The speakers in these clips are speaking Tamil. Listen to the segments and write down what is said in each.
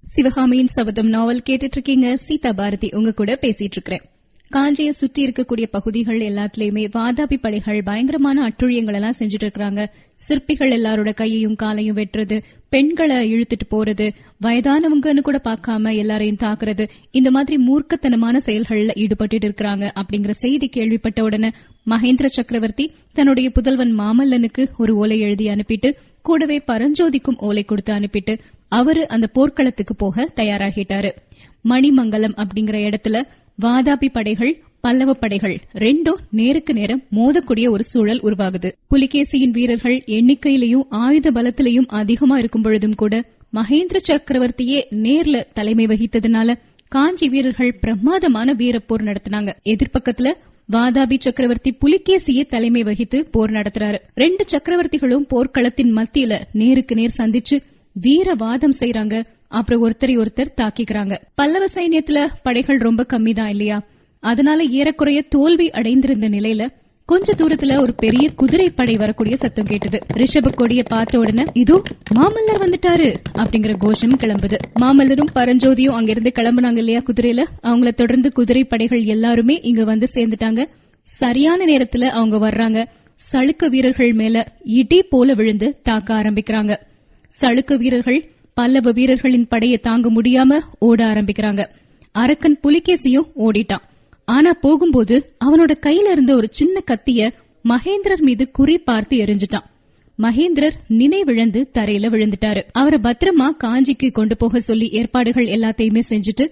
சிவகாமியின் சபதம் நாவல் கேட்டுட்டு இருக்கீங்க. சீதா பாரதி உங்க கூட பேசிட்டு இருக்கிறேன். காஞ்சியை சுற்றி இருக்கக்கூடிய பகுதிகள் எல்லாத்துலயுமே வாதாபி படைகள் பயங்கரமான அட்டுழியங்கள் எல்லாம் செஞ்சுட்டு இருக்காங்க. சிற்பிகள் எல்லாரோட கையையும் காலையும் வெட்டுறது, பெண்களை இழுத்துட்டு போறது, வயதானவங்கன்னு கூட பார்க்காம எல்லாரையும் தாக்குறது, இந்த மாதிரி மூர்க்கத்தனமான செயல்கள்ல ஈடுபட்டு இருக்காங்க அப்படிங்கிற செய்தி கேள்விப்பட்ட உடனே மகேந்திர சக்கரவர்த்தி தன்னுடைய புதல்வன் மாமல்லனுக்கு ஒரு ஓலை எழுதி அனுப்பிட்டு கூடவே பரஞ்சோதிக்கும் ஓலை கொடுத்து அனுப்பிட்டு அவரு அந்த போர்க்களத்துக்கு போக தயாராகிட்டாரு. மணிமங்கலம் அப்படிங்கிற இடத்துல வாதாபி படைகள் பல்லவ படைகள் ரெண்டும் நேருக்கு நேரம் மோதக்கூடிய ஒரு சூழல் உருவாகுது. புலிகேசியின் வீரர்கள் எண்ணிக்கையிலையும் ஆயுத பலத்திலையும் அதிகமா இருக்கும் பொழுதும் கூட மகேந்திர சக்கரவர்த்தியே நேர்ல தலைமை வகித்ததுனால காஞ்சி வீரர்கள் பிரமாதமான வீரப்போர் நடத்தினாங்க. எதிர்பக்கத்துல வாதாபி சக்கரவர்த்தி புலிகேசியே தலைமை வகித்து போர் நடத்துறாரு. ரெண்டு சக்கரவர்த்திகளும் போர்க்களத்தின் மத்தியில நேருக்கு நேர் சந்திச்சு வீரவாதம் செய்யறாங்க. அப்புறம் ஒருத்தரை ஒருத்தர் தாக்கிக்கிறாங்க. பல்லவ சைன்யத்துல படைகள் ரொம்ப கம்மிதான் இல்லையா, அதனால ஏறக்குறைய தோல்வி அடைந்திருந்த நிலையில கொஞ்ச தூரத்துல ஒரு பெரிய குதிரை படை வரக்கூடிய சத்தம் கேட்டது. ரிஷப கொடிய பார்த்த உடனே இதோ மாமல்லர் வந்துட்டாரு அப்படிங்கிற கோஷம் கிளம்புது. மாமல்லரும் பரஞ்சோதியும் அங்கிருந்து கிளம்புனாங்க இல்லையா குதிரையில. அவங்கள தொடர்ந்து குதிரை படைகள் எல்லாருமே இங்க வந்து சேர்ந்துட்டாங்க. சரியான நேரத்துல அவங்க வர்றாங்க. சளுக்க வீரர்கள் மேல இடி போல விழுந்து தாக்க ஆரம்பிக்கிறாங்க. சளுக்க வீரர்கள் பல்லவ வீரர்களின் படையை தாங்க முடியாம ஓட ஆரம்பிக்கிறாங்க. அரக்கன் புலிகேசியும் ஓடிட்டான். ஆனா போகும்போது அவனோட கையில இருந்த ஒரு சின்ன கத்திய மகேந்திரர் மீது குறி பார்த்து எரிஞ்சிட்டான். மகேந்திரர் நினைவிழந்து தரையில விழுந்துட்டாரு. அவரை பத்திரமா காஞ்சிக்கு கொண்டு போக சொல்லி ஏற்பாடுகள் எல்லாத்தையுமே செஞ்சுட்டு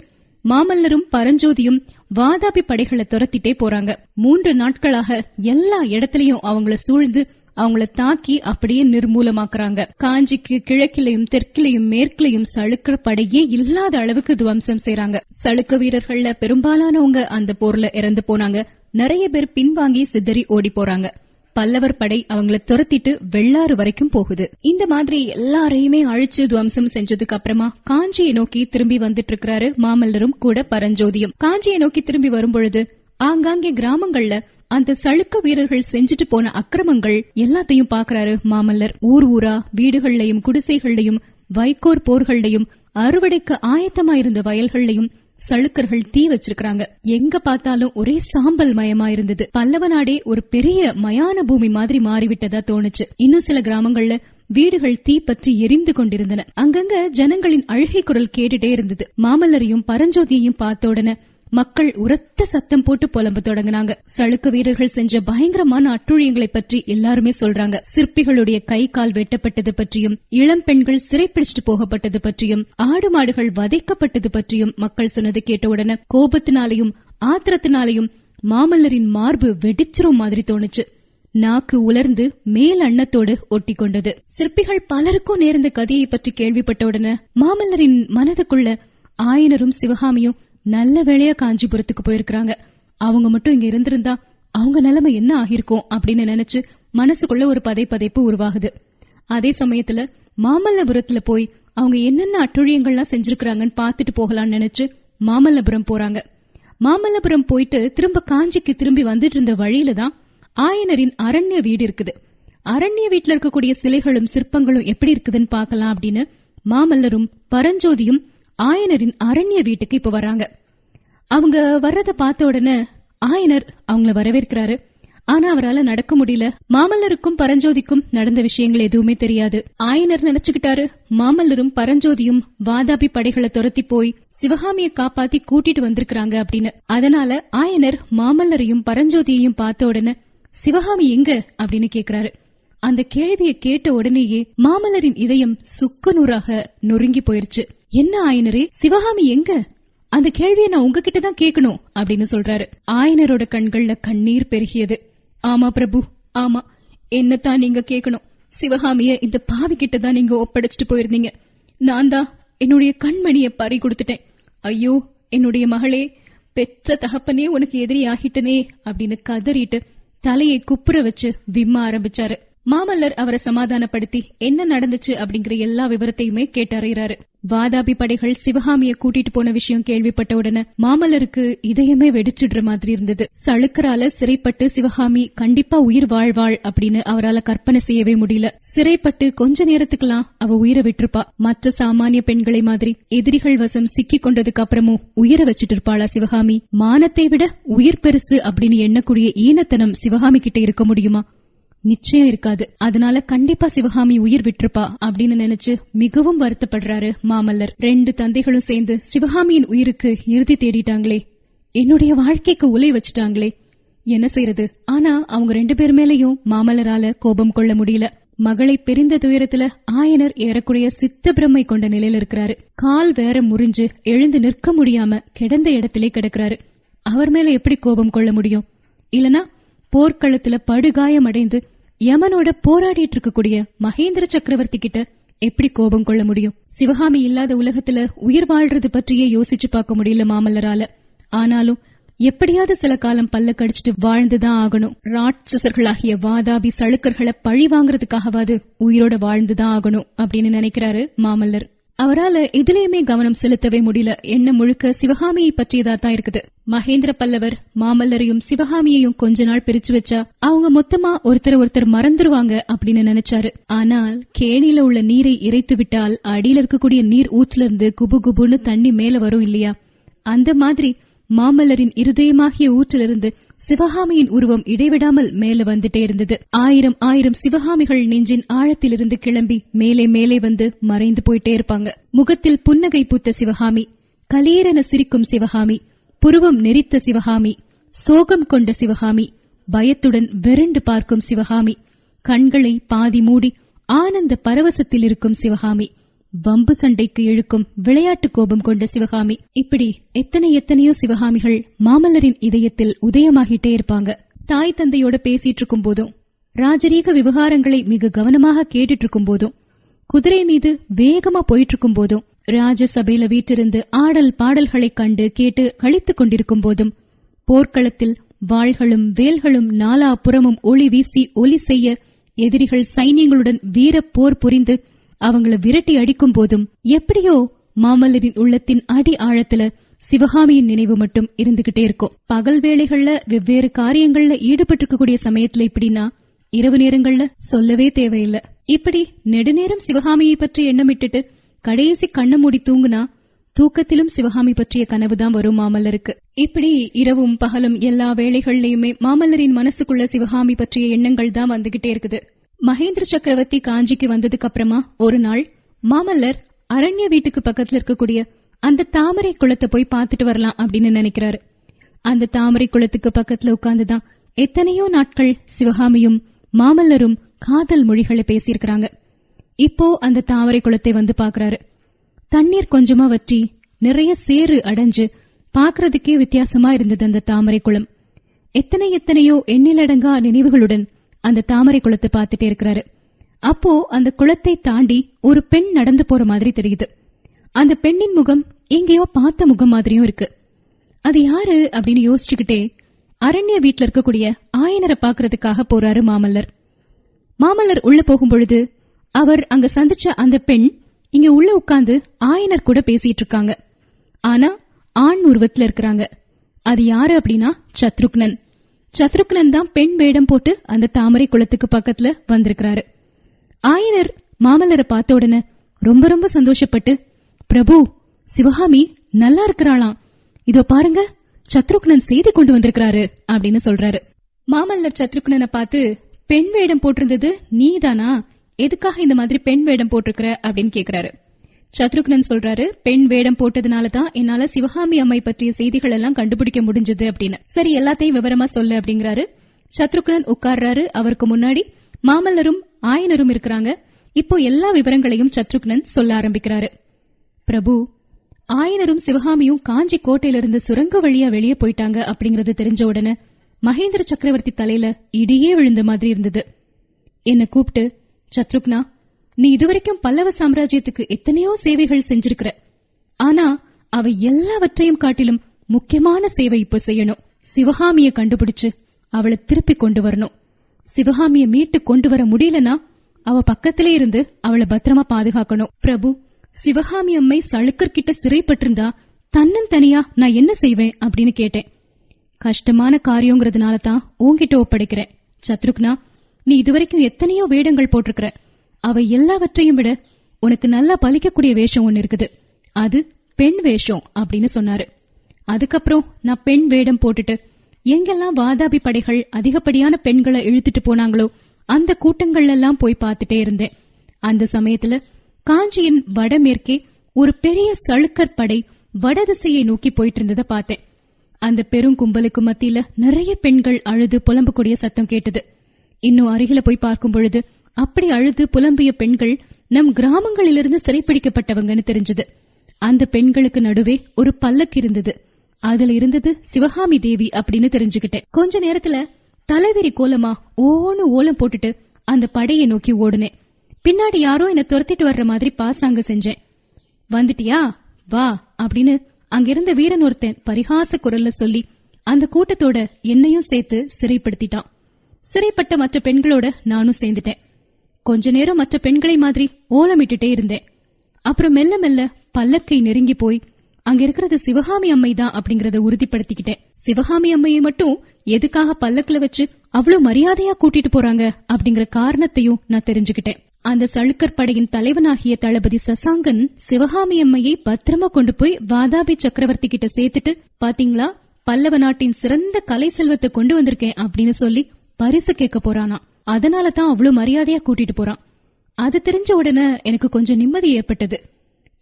மாமல்லரும் பரஞ்சோதியும் வாதாபி படைகளை துரத்திட்டே போறாங்க. 3 நாட்களாக எல்லா இடத்திலையும் அவங்கள சூழ்ந்து அவங்கள தாக்கி அப்படியே நிர்மூலமாக்குறாங்க. காஞ்சிக்கு கிழக்கிலையும் தெற்கிலையும் மேற்கிலையும் சளுக்க படையே இல்லாத அளவுக்கு துவம்சம் செய்றாங்க. சளுக்க வீரர்கள்ல பெரும்பாலானவங்க அந்த போர்ல இறந்து போனாங்க. நிறைய பேர் பின்வாங்கி சிதறி ஓடி போறாங்க. பல்லவர் படை அவங்கள துரத்திட்டு வெள்ளாறு வரைக்கும் போகுது. இந்த மாதிரி எல்லாரையுமே அழிச்சு துவம்சம் செஞ்சதுக்கு அப்புறமா காஞ்சியை நோக்கி திரும்பி வந்துட்டு இருக்கிறாரு மாமல்லரும் கூட பரஞ்சோதியும். காஞ்சியை நோக்கி திரும்பி வரும்பொழுது ஆங்காங்கே கிராமங்கள்ல அந்த சளுக்க வீரர்கள் செஞ்சுட்டு போன அக்கிரமங்கள் எல்லாத்தையும் பாக்குறாரு மாமல்லர். ஊர் ஊரா வீடுகள்லயும் குடிசைகள்லயும் வைக்கோர் போர்கள்லயும் அறுவடைக்கு ஆயத்தமாயிருந்த வயல்கள்லயும் சளுக்கர்கள் தீ வச்சிருக்காங்க. எங்க பார்த்தாலும் ஒரே சாம்பல் மயமா இருந்தது. பல்லவ நாடே ஒரு பெரிய மயான பூமி மாதிரி மாறிவிட்டதா தோணுச்சு. இன்னும் சில கிராமங்கள்ல வீடுகள் தீ பற்றி எரிந்து கொண்டிருந்தன. அங்கங்க ஜனங்களின் அழுகை குரல் கேட்டுட்டே இருந்தது. மாமல்லரையும் பரஞ்சோதியையும் பார்த்த உடனே மக்கள் உரத்த சத்தம் போட்டு புலம்ப தொடங்கினாங்க. சளுக்க வீரர்கள் செஞ்ச பயங்கரமான அட்டுழியங்களை பற்றி எல்லாருமே சொல்றாங்க. சிற்பிகளுடைய கை கால் வெட்டப்பட்டது பற்றியும், இளம் பெண்கள் சிறைப்பிடிச்சிட்டு போகப்பட்டது பற்றியும், ஆடு மாடுகள் வதைக்கப்பட்டது பற்றியும் மக்கள் சொன்னது கேட்ட உடனே கோபத்தினாலையும் ஆத்திரத்தினாலையும் மாமல்லரின் மார்பு வெடிச்சிரும் மாதிரி தோணுச்சு. நாக்கு உலர்ந்து மேல் அன்னத்தோடு ஒட்டி கொண்டது. சிற்பிகள் பலருக்கும் நேர்ந்த கதையை பற்றி கேள்விப்பட்ட உடனே மாமல்லரின் மனதுக்குள்ள ஆயனரும் சிவகாமியும் நல்ல வேளையா காஞ்சிபுரத்துக்கு போயிருக்காங்க, அவங்க மட்டும் இங்க இருந்திருந்தா அவங்க நிலைமை என்ன ஆகிருக்கும் அப்படின்னு நினைச்சு மனசுக்குள்ள ஒரு பதைப்பதைப்பு உருவாகுது. அதே சமயத்துல மாமல்லபுரத்துல போய் அவங்க என்னென்ன அட்டுழியங்கள்லாம் செஞ்சிருக்காங்கன்னு பாத்துட்டு போகலாம்னு நினைச்சு மாமல்லபுரம் போறாங்க. மாமல்லபுரம் போயிட்டு திரும்ப காஞ்சிக்கு திரும்பி வந்துட்டு இருந்த வழியில தான் ஆயனரின் அரண்ய வீடு இருக்குது. அரண்ய வீட்டுல இருக்கக்கூடிய சிலைகளும் சிற்பங்களும் எப்படி இருக்குதுன்னு பாக்கலாம் அப்படின்னு மாமல்லரும் பரஞ்சோதியும் ஆயனரின் அரண்ய வீட்டுக்கு இப்ப வராங்க. அவங்க வர்றத பார்த்த உடனே ஆயனர் அவங்கள வரவேற்கிறாரு. ஆனா அவரால நடக்க முடியல. மாமல்லருக்கும் பரஞ்சோதிக்கும் நடந்த விஷயங்கள் எதுவுமே தெரியாது. ஆயனர் நினைச்சுக்கிட்டாரு மாமல்லரும் பரஞ்சோதியும் வாதாபி படைகளை துரத்தி போய் சிவகாமியை காப்பாத்தி கூட்டிட்டு வந்திருக்காங்க அப்படின்னு. அதனால ஆயனர் மாமல்லரையும் பரஞ்சோதியையும் பார்த்த உடனே சிவகாமி எங்க அப்படின்னு கேக்குறாரு. அந்த கேள்வியை கேட்ட உடனேயே மாமல்லரின் இதயம் சுக்குநூறாக நொறுங்கி போயிருச்சு. என்ன ஆயனரே, சிவகாமி எங்க? அந்த கேள்வியை நான் உங்ககிட்ட தான் கேட்கணும் அப்படின்னு சொல்றாரு. ஆயனரோட கண்கள்ல கண்ணீர் பெருகியது. ஆமா பிரபு, ஆமா, என்னத்தான் நீங்க கேட்கணும். சிவகாமிய இந்த பாவி கிட்ட தான் நீங்க ஒப்படைச்சிட்டு போயிருந்தீங்க. நான் தான் என்னுடைய கண்மணிய பறி கொடுத்துட்டேன். ஐயோ என்னுடைய மகளே, பெற்ற தகப்பனே உனக்கு எதிரி ஆகிட்டனே அப்படின்னு கதறிட்டு தலையை குப்புற வச்சு விம்ம ஆரம்பிச்சாரு. மாமல்லர் அவரை சமாதானப்படுத்தி என்ன நடந்துச்சு அப்படிங்கிற எல்லா விவரத்தையுமே கேட்டறிகிறாரு. வாதாபி படைகள் சிவகாமிய கூட்டிட்டு போன விஷயம் கேள்விப்பட்ட உடனே மாமல்லருக்கு இதயமே வெடிச்சிடுற மாதிரி இருந்தது. சளுக்கரால சிறைப்பட்டு சிவகாமி கண்டிப்பா உயிர் வாழ்வாள் அப்படின்னு அவரால கற்பனை செய்யவே முடியல. சிறைப்பட்டு கொஞ்ச நேரத்துக்கெல்லாம் அவ உயிரை விட்டுருப்பா. மற்ற சாமானிய பெண்களை மாதிரி எதிரிகள் வசம் சிக்கி கொண்டதுக்கு அப்புறமும் உயிரை வச்சிட்டு இருப்பாளா சிவகாமி? மானத்தை விட உயிர் பெருசு அப்படின்னு எண்ணக்கூடிய ஈனத்தனம் சிவகாமி கிட்ட இருக்க முடியுமா? நிச்சயம் இருக்காது. அதனால கண்டிப்பா சிவகாமி உயிர் விட்டுருப்பா அப்படின்னு நினைச்சு மிகவும் வருத்தப்படுறாரு மாமல்லர். 2 தந்தைகளும் சேர்ந்து சிவகாமியின் உயிருக்கு இறுதி தேடிட்டாங்களே, என்னுடைய வாழ்க்கைக்கு உலை வச்சுட்டாங்களே, என்ன செய்யறது? ஆனா அவங்க 2 பேர் மேலையும் மாமல்லரால கோபம் கொள்ள முடியல. மகளை பிரிந்த துயரத்துல ஆயனர் ஏறக்குறைய சித்த பிரம்மை கொண்ட நிலையில இருக்கிறாரு. கால் வேற முறிஞ்சு எழுந்து நிற்க முடியாம கிடந்த இடத்திலே கிடக்கிறாரு. அவர் மேல எப்படி கோபம் கொள்ள முடியும்? இல்லனா போர்க்களத்துல படுகாயம் அடைந்து யமனோட போராடிட்டு இருக்கக்கூடிய மகேந்திர சக்கரவர்த்தி கிட்ட எப்படி கோபம் கொள்ள முடியும்? சிவகாமி இல்லாத உலகத்துல உயிர் வாழ்றது பற்றியே யோசிச்சு பார்க்க முடியல மாமல்லரால. ஆனாலும் எப்படியாவது சில காலம் பல்ல கடிச்சிட்டு வாழ்ந்துதான் ஆகணும். ராட்சசர்களாகிய வாதாபி சளுக்கர்களை பழி வாங்கறதுக்காகவாது உயிரோட வாழ்ந்துதான் ஆகணும் அப்படின்னு நினைக்கிறாரு மாமல்லர். அவரால எதிலையுமே கவனம் செலுத்தவே முடியல. எண்ணம் முழுக்க சிவகாமியை பற்றியதா தான் இருக்குது. மகேந்திர பல்லவர் மாமல்லரையும் சிவகாமியையும் கொஞ்ச நாள் பிரிச்சு வச்சா அவங்க மொத்தமா ஒருத்தர் மறந்துருவாங்க அப்படின்னு நினைச்சாரு. ஆனால் கேணியில உள்ள நீரை இறைத்து விட்டால் அடியில இருக்கக்கூடிய நீர் ஊற்றுல இருந்து குபு குபுன்னு தண்ணி மேல வரும் இல்லையா? அந்த மாதிரி மாமல்லரின் இருதயமாகிய ஊற்றிலிருந்து சிவகாமியின் உருவம் இடைவிடாமல் மேல வந்துட்டே இருந்தது. 1000 சிவகாமிகள் நெஞ்சின் ஆழத்திலிருந்து கிளம்பி மேலே மேலே வந்து மறைந்து போயிட்டே இருப்பாங்க. முகத்தில் புன்னகை பூத்த சிவகாமி, கலீரென சிரிக்கும் சிவகாமி, புருவம் நெரித்த சிவகாமி, சோகம் கொண்ட சிவகாமி, பயத்துடன் வெரண்டு பார்க்கும் சிவகாமி, கண்களை பாதி மூடி ஆனந்த பரவசத்தில் இருக்கும் சிவகாமி, வம்பு சண்டைக்கு இழுக்கும் விளையாட்டு கோபம் கொண்ட சிவகாமி, இப்படி எத்தனையோ சிவகாமிகள் மாமல்லரின் இதயத்தில் உதயமாகிட்டே இருப்பாங்க. தாய் தந்தையோட பேசிட்டு இருக்கும் போதும், ராஜரீக விவகாரங்களை மிக கவனமாக கேட்டுட்டு இருக்கும் போதும், குதிரை மீது வேகமா போயிட்டு இருக்கும் போதும், ராஜசபையில வீற்றிருந்து ஆடல் பாடல்களை கண்டு கேட்டு கழித்துக் கொண்டிருக்கும் போதும், போர்க்களத்தில் வாள்களும் வேல்களும் நாலா புறமும் ஒளி வீசி ஒலி செய்ய எதிரிகள் சைன்யங்களுடன் வீர போர் புரிந்து அவங்கள விரட்டி அடிக்கும் போதும், எப்படியோ மாமல்லரின் உள்ளத்தின் அடி ஆழத்துல சிவகாமியின் நினைவு மட்டும் இருந்துகிட்டே இருக்கும். பகல் வேளைகள்ல வெவ்வேறு காரியங்கள்ல ஈடுபட்டிருக்கக்கூடிய சமயத்துல இப்படின்னா, இரவு நேரங்கள்ல சொல்லவே தேவையில்லை. இப்படி நெடுநேரம் சிவகாமியை பற்றி எண்ணமிட்டுட்டு கடைசி கண்ண மூடி தூங்குனா தூக்கத்திலும் சிவகாமி பற்றிய கனவுதான் வரும் மாமல்லருக்கு. இப்படி இரவும் பகலும் எல்லா வேளைகள்லயுமே மாமல்லரின் மனசுக்குள்ள சிவகாமி பற்றிய எண்ணங்கள் தான் வந்துகிட்டே இருக்குது. மகேந்திர சக்கரவர்த்தி காஞ்சிக்கு வந்ததுக்கு அப்புறமா ஒரு நாள் மாமல்லர் அரண்ய வீட்டுக்கு பக்கத்துல இருக்கக்கூடிய அந்த தாமரை குளத்தை போய் பாத்துட்டு வரலாம் அப்படின்னு நினைக்கிறாரு. அந்த தாமரை குளத்துக்கு பக்கத்துல உட்கார்ந்துதான் எத்தனையோ நாட்கள் சிவகாமியும் மாமல்லரும் காதல் மொழிகளை பேசியிருக்கிறாங்க. இப்போ அந்த தாமரை குளத்தை வந்து பாக்குறாரு. தண்ணீர் கொஞ்சமா வற்றி நிறைய சேறு அடைஞ்சு பாக்குறதுக்கே வித்தியாசமா இருந்தது அந்த தாமரை குளம். எத்தனையோ எண்ணிலடங்கா நினைவுகளுடன் அந்த தாமரை குளத்தை பார்த்துட்டே இருக்கிறாரு. அப்போ அந்த குளத்தை தாண்டி ஒரு பெண் நடந்து போற மாதிரி தெரியுது. அந்த பெண்ணின் முகம் எங்கேயோ பார்த்த முகம் மாதிரியும் இருக்கு. அது யாரு அப்படின்னு யோசிச்சுக்கிட்டே அரண்ய வீட்டுல இருக்கக்கூடிய ஆயனரை பாக்குறதுக்காக போறாரு மாமல்லர். மாமல்லர் உள்ள போகும் பொழுது அவர் அங்க சந்திச்ச அந்த பெண் இங்க உள்ள உட்கார்ந்து ஆயனர் கூட பேசிட்டு இருக்காங்க. ஆனா ஆண் உருவத்துல இருக்கிறாங்க. அது யாரு அப்படின்னா சத்ருக்னன். சத்ருக்னன் தான் பெண் வேடம் போட்டு அந்த தாமரை குளத்துக்கு பக்கத்துல வந்திருக்கிறாரு. ஆயனர் மாமல்லரை பார்த்த உடனே ரொம்ப சந்தோஷப்பட்டு, பிரபு, சிவகாமி நல்லா இருக்கிறாளாம், இதோ பாருங்க சத்ருக்னன் செய்தி கொண்டு வந்திருக்கிறாரு அப்படின்னு சொல்றாரு. மாமல்லர் சத்ருக்னனை பார்த்து, பெண் வேடம் போட்டிருந்தது நீதானா? எதுக்காக இந்த மாதிரி பெண் வேடம் போட்டிருக்கிற அப்படின்னு கேக்குறாரு. சத்ருக்னன் சொல்றாரு, பெண் வேடம் போட்டதுனாலதான் என்னால சிவகாமி அம்மை பற்றிய செய்திகள் எல்லாம் கண்டுபிடிக்க முடிஞ்சது அப்படின்னு. சரி, எல்லாத்தையும் விவரமா சொல்லு அப்படிங்கிறாரு. சத்ருக்னன் உட்கார்றாரு. அவருக்கு முன்னாடி மாமல்லரும் ஆயனரும் இருக்கிறாங்க. இப்போ எல்லா விவரங்களையும் சத்ருக்னன் சொல்ல ஆரம்பிக்கிறாரு. பிரபு, ஆயனரும் சிவகாமியும் காஞ்சி கோட்டையிலிருந்து சுரங்க வழியா வெளியே போயிட்டாங்க அப்படிங்கறது தெரிஞ்ச உடனே மகேந்திர சக்கரவர்த்தி தலையில இடியே விழுந்த மாதிரி இருந்தது. என்ன கூப்பிட்டு, சத்ருக்னா, நீ இதுவரைக்கும் பல்லவ சாம்ராஜ்யத்துக்கு எத்தனையோ சேவைகள் செஞ்சிருக்கிற. ஆனா அவ எல்லாவற்றையும் காட்டிலும் முக்கியமான சேவை இப்ப செய்யணும். சிவகாமிய கண்டுபிடிச்சு அவளை திருப்பி கொண்டு வரணும். சிவகாமிய மீட்டு கொண்டு வர முடியலனா அவ பக்கத்திலே இருந்து அவளை பத்திரமா பாதுகாக்கணும். பிரபு, சிவகாமி அம்மை சளுக்கர் கிட்ட சிறைப்பட்டிருந்தா தன்னந்தனியா நான் என்ன செய்வேன் அப்படின்னு கேட்டேன். கஷ்டமான காரியங்கிறதுனால தான் உன்கிட்ட ஒப்படைக்கிறேன். சத்ருக்னா, நீ இதுவரைக்கும் எத்தனையோ வேடங்கள் போட்டிருக்கிற. அவை எல்லாவற்றையும் விட உனக்கு நல்லா பலிக்கக்கூடிய வேஷம் ஒன்னு இருக்குது. அது பெண் வேஷம் அப்படின்னு சொன்னாரு. அதுக்கப்புறம் நான் பெண் வேடம் போட்டுட்டு எங்கெல்லாம் வாதாபி படைகள் அதிகப்படியான பெண்களை இழுத்துட்டு போனாங்களோ அந்த கூட்டங்கள் எல்லாம் போய் பார்த்துட்டே இருந்தேன். அந்த சமயத்துல காஞ்சியின் வடமேற்கே ஒரு பெரிய சளுக்கர் படை வடதிசையை நோக்கி போயிட்டு இருந்ததை பார்த்தேன். அந்த பெருங்கும்பலுக்கு மத்தியில நிறைய பெண்கள் அழுது புலம்பக்கூடிய சத்தம் கேட்டது. இன்னும் அருகில போய் பார்க்கும் பொழுது அப்படி அழுது புலம்பிய பெண்கள் நம் கிராமங்களிலிருந்து சிறைப்பிடிக்கப்பட்டவங்கன்னு தெரிஞ்சது. அந்த பெண்களுக்கு நடுவே ஒரு பல்லக்கு இருந்தது. அதுல இருந்தது சிவகாமி தேவி அப்படின்னு தெரிஞ்சுக்கிட்டேன். கொஞ்ச நேரத்துல தலைவிரி கோலமா ஓலம் போட்டுட்டு அந்த படையை நோக்கி ஓடுனேன். பின்னாடி யாரோ என்ன துரத்திட்டு வர்ற மாதிரி பாசாங்க செஞ்சேன். வந்துட்டியா, வா அப்படின்னு அங்கிருந்த வீரன் ஒருத்தன் பரிகாச குரல்ல சொல்லி அந்த கூட்டத்தோட என்னையும் சேர்த்து சிறைப்படுத்திட்டான். சிறைப்பட்ட மற்ற பெண்களோட நானும் சேர்ந்துட்டேன். கொஞ்ச நேரம் மற்ற பெண்களை மாதிரி ஓலமிட்டுட்டே இருந்தேன். அப்புறம் மெல்ல மெல்ல பல்லக்கை நெருங்கி போய் அங்க இருக்கிறது சிவகாமி அம்மை தான் அப்படிங்கறத உறுதிப்படுத்திக்கிட்டேன். சிவகாமி அம்மையை மட்டும் எதுக்காக பல்லக்குல வச்சு அவ்வளவு மரியாதையா கூட்டிட்டு போறாங்க அப்படிங்கிற காரணத்தையும் நான் தெரிஞ்சுக்கிட்டேன். அந்த சளுக்கர் படையின் தலைவனாகிய தளபதி சசாங்கன் சிவகாமி அம்மையை பத்திரமா கொண்டு போய் வாதாபி சக்கரவர்த்தி கிட்ட சேர்த்துட்டு, பாத்தீங்களா, பல்லவ நாட்டின் சிறந்த கலை செல்வத்தை கொண்டு வந்திருக்கேன் அப்படின்னு சொல்லி பரிசு கேட்க போறானா. அதனாலதான் அவ்வளவு மரியாதையா கூட்டிட்டு போறான். அது தெரிஞ்ச உடனே எனக்கு கொஞ்சம் நிம்மதி ஏற்பட்டது.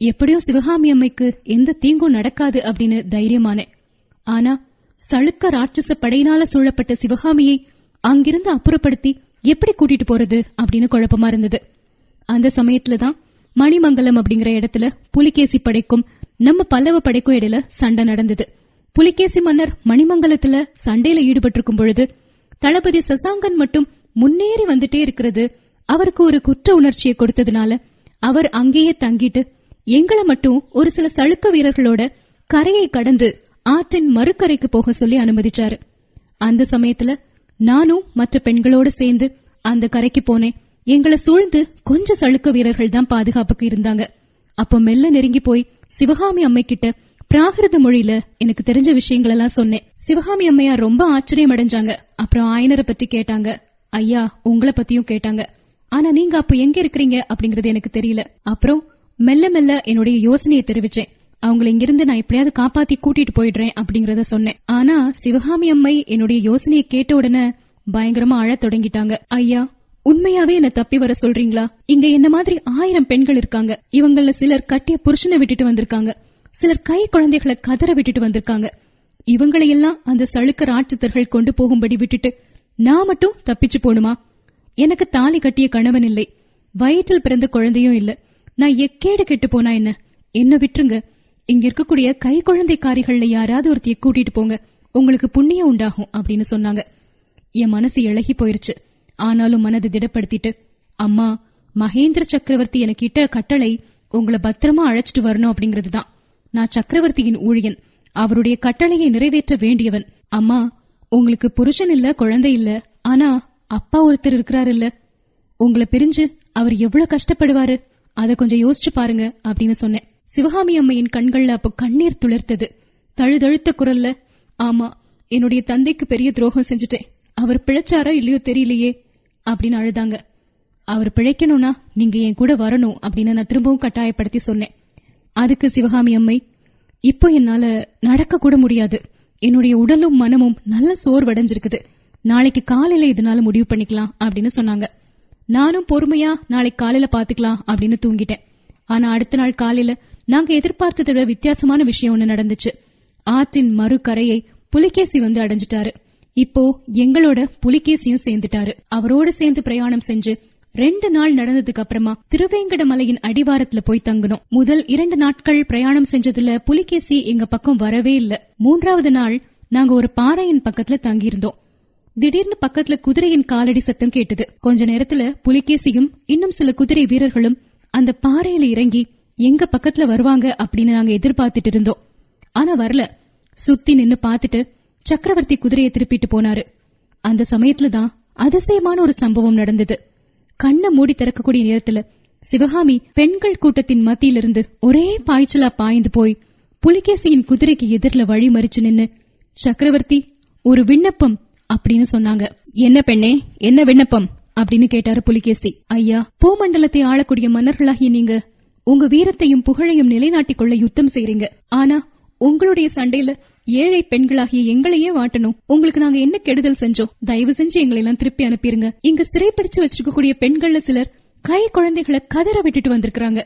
எப்படியும் சிவகாமி அம்மைக்கு எந்த தீங்கும் நடக்காது அப்படின்னு தைரியமானேன். ஆனா சளுக்க ராட்சச படையினால சூழப்பட்ட சிவகாமியை அங்கிருந்து அப்புறப்படுத்தி எப்படி கூட்டிட்டு போறது அப்படின்னு குழப்பமா இருந்தது. அந்த சமயத்துலதான் மணிமங்கலம் அப்படிங்கிற இடத்துல புலிகேசி படைக்கும் நம்ம பல்லவ படைக்கும் இடையில சண்டை நடந்தது. புலிகேசி மன்னர் மணிமங்கலத்துல சண்டையில ஈடுபட்டிருக்கும் பொழுது தளபதி சசாங்கன் மட்டும் முன்னேறி வந்துட்டே இருக்கிறது அவருக்கு ஒரு குற்ற உணர்ச்சியை கொடுத்ததுனால அவர் அங்கேயே தங்கிட்டு எங்களை மட்டும் ஒரு சில சளுக்க வீரர்களோட கரையை கடந்து ஆற்றின் மறுக்கரைக்கு போக சொல்லி அனுமதிச்சாரு. அந்த சமயத்துல நானும் மற்ற பெண்களோடு சேர்ந்து அந்த கரைக்கு போனேன். எங்களை சூழ்ந்து கொஞ்சம் சளுக்க வீரர்கள் தான் பாதுகாப்புக்கு இருந்தாங்க. அப்போ மெல்ல நெருங்கி போய் சிவகாமி அம்மை கிட்ட பிராகிருத மொழியில எனக்கு தெரிஞ்ச விஷயங்கள் எல்லாம் சொன்னேன். சிவகாமி அம்மையா ரொம்ப ஆச்சரியம் அடைஞ்சாங்க. அப்புறம் ஆயனரை பற்றி கேட்டாங்க. ஐயா, உங்களை பத்தியும் கேட்டாங்க. ஆனா நீங்க அப்ப எங்க இருக்கிறீங்க அப்படிங்கறது எனக்கு தெரியல. அப்புறம் மெல்ல மெல்ல என்னுடைய யோசனையை தெரிவிச்சேன். அவங்களை இங்கிருந்து நான் எப்படியாவது காப்பாத்தி கூட்டிட்டு போயிடுறேன் அப்படிங்கறத சொன்னேன். ஆனா சிவகாமி அம்மை என்னுடைய யோசனையை கேட்ட உடனே பயங்கரமா அழ தொடங்கிட்டாங்க. ஐயா, உண்மையாவே என்ன தப்பி வர சொல்றீங்களா? இங்க என்ன மாதிரி 1000 பெண்கள் இருக்காங்க. இவங்கள சிலர் கட்டிய புருஷனை விட்டுட்டு வந்திருக்காங்க. சிலர் கை குழந்தைகளை கதற விட்டுட்டு வந்திருக்காங்க. இவங்களையெல்லாம் அந்த சளுக்க ராட்சதர்கள் கொண்டு போகும்படி விட்டுட்டு நான் மட்டும் தப்பிச்சு போணுமா? எனக்கு தாலி கட்டிய கணவன் இல்லை, வயிற்றில் பிறந்த குழந்தையும் இல்ல. நான் எக்கேடு கெட்டு போனா என்ன விட்டுருங்க. இங்க இருக்கக்கூடிய கை குழந்தைக்காரிகள்ல யாராவது ஒருத்திய கூட்டிட்டு போங்க, உங்களுக்கு புண்ணியம் உண்டாகும் அப்படின்னு சொன்னாங்க. என் மனசு இழகி போயிருச்சு. ஆனாலும் மனதை திடப்படுத்திட்டு, அம்மா, மகேந்திர சக்கரவர்த்தி எனக்கு இட்ட கட்டளை உங்களை பத்திரமா அழைச்சிட்டு வரணும் அப்படிங்கறதுதான். நான் சக்கரவர்த்தியின் ஊழியன், அவருடைய கட்டளையை நிறைவேற்ற வேண்டியவன். அம்மா, உங்களுக்கு புருஷன் இல்ல, குழந்தை இல்ல, ஆனா அப்பா ஒருத்தர் இருக்கிறாரு இல்ல, உங்களை பிரிஞ்சு அவர் எவ்வளவு கஷ்டப்படுவாரு, அத கொஞ்சம் யோசிச்சு பாருங்க அப்படின்னு சொன்னேன். சிவகாமி அம்மையின் கண்கள்ல அப்ப கண்ணீர் துளிர்த்தது. தழுதழுத்த குரல்ல, ஆமா, என்னுடைய தந்தைக்கு பெரிய துரோகம் செஞ்சுட்டேன், அவர் பிழைச்சாரோ இல்லையோ தெரியலையே அப்படின்னு அழுதாங்க. அவர் பிழைக்கணும்னா நீங்க என் கூட வரணும் அப்படின்னு நான் திரும்பவும் கட்டாயப்படுத்தி சொன்னேன். அதுக்கு சிவகாமி அம்மை, இப்போ என்னால நடக்க கூட முடியாது, என்னுடைய உடலும் மனமும் நல்ல சோர்வடைஞ்சிருக்குது, நாளைக்கு காலையில இதனால முடிவு பண்ணிக்கலாம் அப்படின்னு சொன்னாங்க. நானும் பொறுமையா நாளைக்கு காலையில பாத்துக்கலாம் அப்படின்னு தூங்கிட்டேன். ஆனா அடுத்த நாள் காலையில நாங்க எதிர்பார்த்ததை விட வித்தியாசமான விஷயம் ஒண்ணு நடந்துச்சு. ஆற்றின் மறு கரையை புலிகேசி வந்து அடைஞ்சிட்டாரு. இப்போ எங்களோட புலிகேசியும் சேர்ந்துட்டாரு. அவரோட சேர்ந்து பிரயாணம் செஞ்சு 2 நாள் நடந்ததுக்கு அப்புறமா திருவேங்கட மலையின் அடிவாரத்துல போய் தங்கணும். முதல் 2 நாட்கள் பிரயாணம் செஞ்சதுல புலிகேசி எங்க பக்கம் வரவே இல்ல. 3வது நாள் நாங்க ஒரு பாறையின் பக்கத்துல தங்கியிருந்தோம். திடீர்னு பக்கத்துல குதிரையின் காலடி சத்தம் கேட்டது. கொஞ்ச நேரத்துல புலிகேசியும் இன்னும் சில குதிரை வீரர்களும் அந்த பாறையில இறங்கி எங்க பக்கத்துல வருவாங்க அப்படின்னு நாங்க எதிர்பார்த்துட்டு இருந்தோம். ஆனா வரல. சுத்தி நின்னு பாத்துட்டு சக்கரவர்த்தி குதிரையை திருப்பிட்டு போனாரு. அந்த சமயத்துலதான் அதிசயமான ஒரு சம்பவம் நடந்தது. கண்ணை மூடி திறக்கக்கூடிய நேரத்துல சிவகாமி பெண்கள் கூட்டத்தின் மத்தியிலிருந்து ஒரே பாய்ச்சலா பாய்ந்து போய் புலிகேசியின் குதிரைக்கு எதிரில வழி மறிச்சு நின்னு, சக்கரவர்த்தி, ஒரு விண்ணப்பம் அப்படின்னு சொன்னாங்க. என்ன பெண்ணே, என்ன விண்ணப்பம் அப்படின்னு கேட்டாரு புலிகேசி. ஐயா, பூமண்டலத்தை ஆளக்கூடிய மன்னர்களாகிய நீங்க உங்க வீரத்தையும் புகழையும் நிலைநாட்டிக் கொள்ள யுத்தம் செய்றீங்க. ஆனா உங்களுடைய சண்டையில ஏழை பெண்களாகிய எங்களையே வாட்டணும். உங்களுக்கு நாங்க என்ன கெடுதல் செஞ்சோம்? தயவு செஞ்சு எங்களை எல்லாம் திருப்பி அனுப்பிருங்க. இங்க சிறைப்பிடிச்சு வச்சிருக்கக்கூடிய பெண்கள்ல சிலர் கை குழந்தைகளை கதற விட்டுட்டு வந்திருக்காங்க.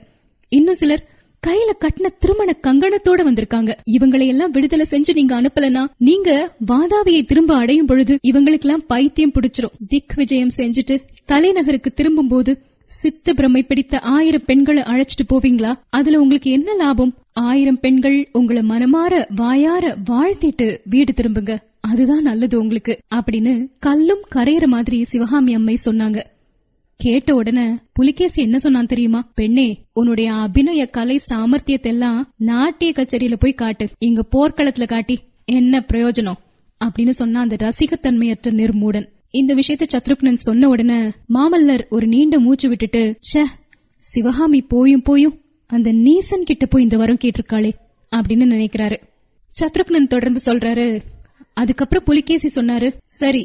இன்னும் சிலர் கையில கட்டின திருமண கங்கணத்தோட வந்திருக்காங்க. இவங்களை எல்லாம் விடுதலை செஞ்சு நீங்க அனுப்பலனா நீங்க வாதாபியை திரும்ப அடையும் பொழுது இவங்களுக்கு எல்லாம் பைத்தியம் பிடிச்சிரும். திக் விஜயம் செஞ்சுட்டு தலைநகருக்கு திரும்பும் போது சித்த பிரமை பிடித்த 1000 பெண்களை அழைச்சிட்டு போவீங்களா? அதுல உங்களுக்கு என்ன லாபம்? 1000 பெண்கள் உங்களை மனமாற வாயார வாழ்த்திட்டு வீடு திரும்புங்க, அதுதான் நல்லது உங்களுக்கு அப்படின்னு கல்லும் கரையிற மாதிரி சிவகாமி அம்மை சொன்னாங்க. கேட்ட உடனே புலிகேசி என்ன சொன்னான் தெரியுமா? பெண்ணே, உன்னுடைய அபிநய கலை சாமர்த்தியத்தை எல்லாம் நாட்டிய கச்சேரியில போய் காட்டு, இங்க போர்க்களத்துல காட்டி என்ன பிரயோஜனம் அப்படின்னு சொன்னா அந்த ரசிகத்தன்மையற்ற நிர்மூடன். இந்த விஷயத்த சத்ருக்னன் சொன்ன உடனே மாமல்லர் ஒரு நீண்ட மூச்சு விட்டுட்டு, ச்சே, சிவகாமி போயும் போயும் அந்த நீசன் கிட்ட போய் இந்த வரம் கேட்டிருக்காளே அப்படின்னு நினைக்கிறாரு. சத்ருக்னன் தொடர்ந்து சொல்றாரு. அதுக்கப்புறம் புலிகேசி சொன்னாரு, சரி,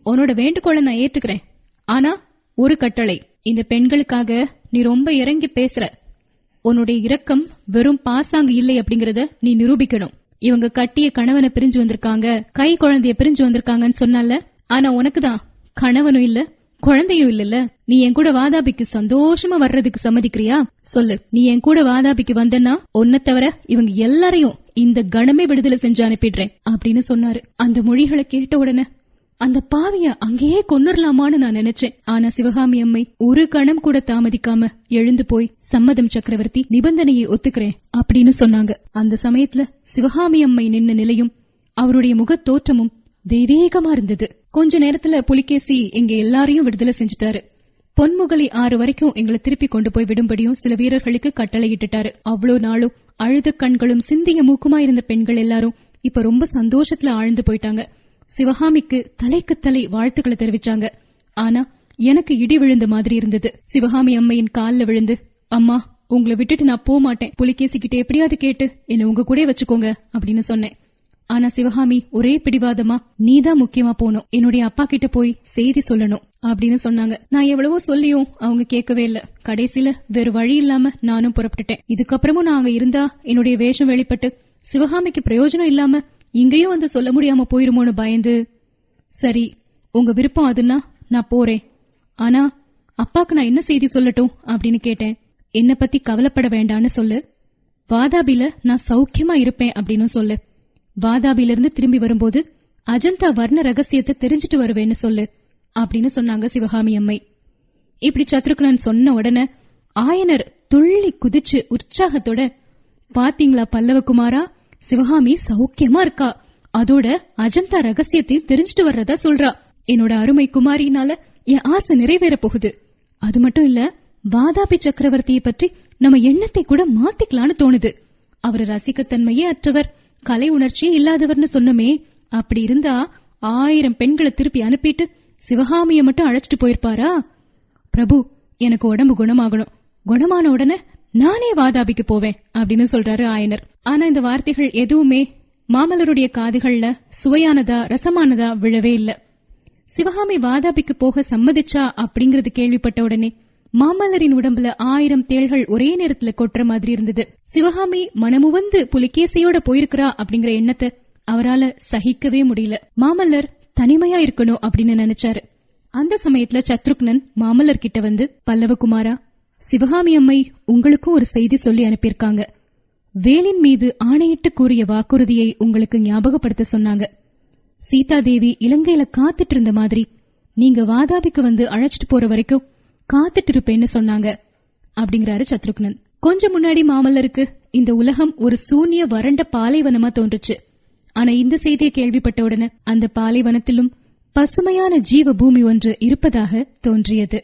உன்னோட வேண்டுகோளை நான் ஏத்துக்கிறேன். ஆனா ஒரு கட்டளை, இந்த பெண்களுக்காக நீ ரொம்ப இறங்கி பேசுற. உன்னுடைய இரக்கம் வெறும் பாசாங்கு இல்லை அப்படிங்கறத நீ நிரூபிக்கணும். இவங்க கட்டிய கணவனை பிரிஞ்சு வந்திருக்காங்க, கை குழந்தைய பிரிஞ்சு வந்திருக்காங்கன்னு சொன்னால, ஆனா உனக்குதான் கணவனும் இல்ல குழந்தையும் இல்ல. நீ என் கூட வாதாபிக்கு சந்தோஷமா வர்றதுக்கு சம்மதிக்கிறியா? சொல்லு. நீ என் கூட வாதாபிக்கு வந்தனா உன்னை தவிர இவங்க எல்லாரையும் இந்த கணமே விடுதலை செஞ்சு அனுப்பிடுறேன் அப்படின்னு சொன்னாரு. அந்த மொழிகளை கேட்ட உடனே அந்த பாவிய அங்கேயே கொன்னுடலாமான்னு நான் நினைச்சேன். ஆனா சிவகாமி அம்மை ஒரு கணம் கூட தாமதிக்காம எழுந்து போய், சம்மதம் சக்கரவர்த்தி, நிபந்தனையை ஒத்துக்கிறேன் அப்படின்னு சொன்னாங்க. அந்த சமயத்துல சிவகாமி அம்மை நின்ன நிலையும் அவருடைய முக தோற்றமும் தெய்வீகமா இருந்தது. கொஞ்ச நேரத்துல புலிகேசி எங்க எல்லாரையும் விடுதலை செஞ்சுட்டாரு. பொன்முகலி 6 வரைக்கும் எங்களை திருப்பி கொண்டு போய் விடும்படியும் சில வீரர்களுக்கு கட்டளையிட்டுட்டாரு. அவ்வளவு நாளும் அழுத கண்களும் சிந்திய மூக்குமா இருந்த பெண்கள் எல்லாரும் இப்ப ரொம்ப சந்தோஷத்துல ஆழ்ந்து போயிட்டாங்க. சிவகாமிக்கு தலைக்கு தலை வாழ்த்துக்களை தெரிவிச்சாங்க. ஆனா எனக்கு இடி விழுந்த மாதிரி இருந்தது. சிவகாமி அம்மையின் கால்ல விழுந்து, அம்மா, உங்களை விட்டுட்டு நான் போக மாட்டேன். புலிகேசி கிட்ட எப்படியாவது கேட்டு என்ன உங்க கூட வச்சுக்கோங்க அப்படின்னு சொன்னேன். ஆனா சிவகாமி ஒரே பிடிவாதமா, நீதான் முக்கியமா போகணும், என்னுடைய அப்பா கிட்ட போய் செய்தி சொல்லணும் அப்படின்னு சொன்னாங்க. நான் எவ்வளவோ சொல்லியும் அவங்க கேட்கவே இல்ல. கடைசியில வேறு வழி இல்லாம நானும் புறப்பட்டுட்டேன். இதுக்கப்புறமும் நான் அங்க இருந்தா என்னுடைய வேஷம் வெளிப்பட்டு சிவகாமிக்கு பிரயோஜனம் இல்லாம இங்கேயும் வந்து சொல்ல முடியாம போயிருமோன்னு பயந்து, சரி, உங்க விருப்பம் அதுன்னா நான் போறேன். ஆனா அப்பாக்கு நான் என்ன செய்தி சொல்லட்டும் அப்படின்னு கேட்டேன். என்ன பத்தி கவலைப்பட வேண்டான்னு சொல்லு, வாதாபில நான் சௌக்கியமா இருப்பேன் அப்படின்னு சொல்லு, வாதாபிலிருந்து திரும்பி வரும்போது அஜந்தா வர்ண ரகசியத்தை தெரிஞ்சிட்டு வருவேன்னு சொல்லு அப்படின்னு சொன்னாங்க சிவகாமி அம்மை. இப்படி சத்ருக்னன் சொன்ன உடனே ஆயனர் துள்ளி குதிச்சு உற்சாகத்தோட, பாத்தீங்களா பல்லவகுமாரா, சிவகாமி சௌக்கியமா இருக்கா, அதோட அஜந்தா ரகசியத்தையும் தெரிஞ்சிட்டு வர்றதா சொல்றா. என்னோட அருமை குமாரினால என் ஆசை நிறைவேற போகுது. அது மட்டும் இல்ல, வாதாபி சக்கரவர்த்தியை பற்றி நம்ம எண்ணத்தை கூட மாத்திக்கலான்னு தோணுது. அவர் ரசிகத்தன்மையே அற்றவர், கலை உணர்ச்சியே இல்லாதவர்னு சொன்னமே, அப்படி இருந்தா 1000 பெண்களை திருப்பி அனுப்பிட்டு சிவகாமிய மட்டும் அழைச்சிட்டு போயிருப்பாரா? பிரபு, எனக்கு உடம்பு குணமாகணும், குணமான உடனே நானே வாதாபிக்கு போவேன் அப்படின்னு சொல்றாரு ஆயனர். ஆனா இந்த வார்த்தைகள் எதுவுமே மாமல்லருடைய காதுகள்ல சுவையானதா ரசமானதா விழவே இல்ல. சிவகாமி வாதாபிக்கு போக சம்மதிச்சா அப்படிங்கறது கேள்விப்பட்ட உடனே மாமல்லரின் உடம்புல 1000 தேள்கள் ஒரே நேரத்துல கொட்டுற மாதிரி இருந்தது. சிவகாமி மனமுவந்து புலிகேசியோட போயிருக்கிறா அப்படிங்கிற எண்ணத்தை அவரால சகிக்கவே முடியல. மாமல்லர் தனிமையா இருக்கணும் அப்படின்னு நினைச்சாரு. அந்த சமயத்துல சத்ருக்னன் மாமல்லர் கிட்ட வந்து, பல்லவகுமாரா, சிவகாமி அம்மை உங்களுக்கும் ஒரு செய்தி சொல்லி அனுப்பியிருக்காங்க. வேலின் மீது ஆணையிட்டு கூறிய வாக்குறுதியை உங்களுக்கு ஞாபகப்படுத்த சொன்னாங்க. சீதாதேவி இலங்கையில காத்துட்டு இருந்த மாதிரி நீங்க வாதாபிக்கு வந்து அழைச்சிட்டு போற வரைக்கும் காத்துட்டு இருப்பேன்னு சொன்னாங்க அப்படிங்கிறாரு சத்ருக்னன். கொஞ்சம் முன்னாடி மாமல்லருக்கு இந்த உலகம் ஒரு சூன்ய வறண்ட பாலைவனமா தோன்றுச்சு. ஆனா இந்த செய்தியை கேள்விப்பட்ட உடனே அந்த பாலைவனத்திலும் பசுமையான ஜீவ பூமி ஒன்று இருப்பதாக தோன்றியது.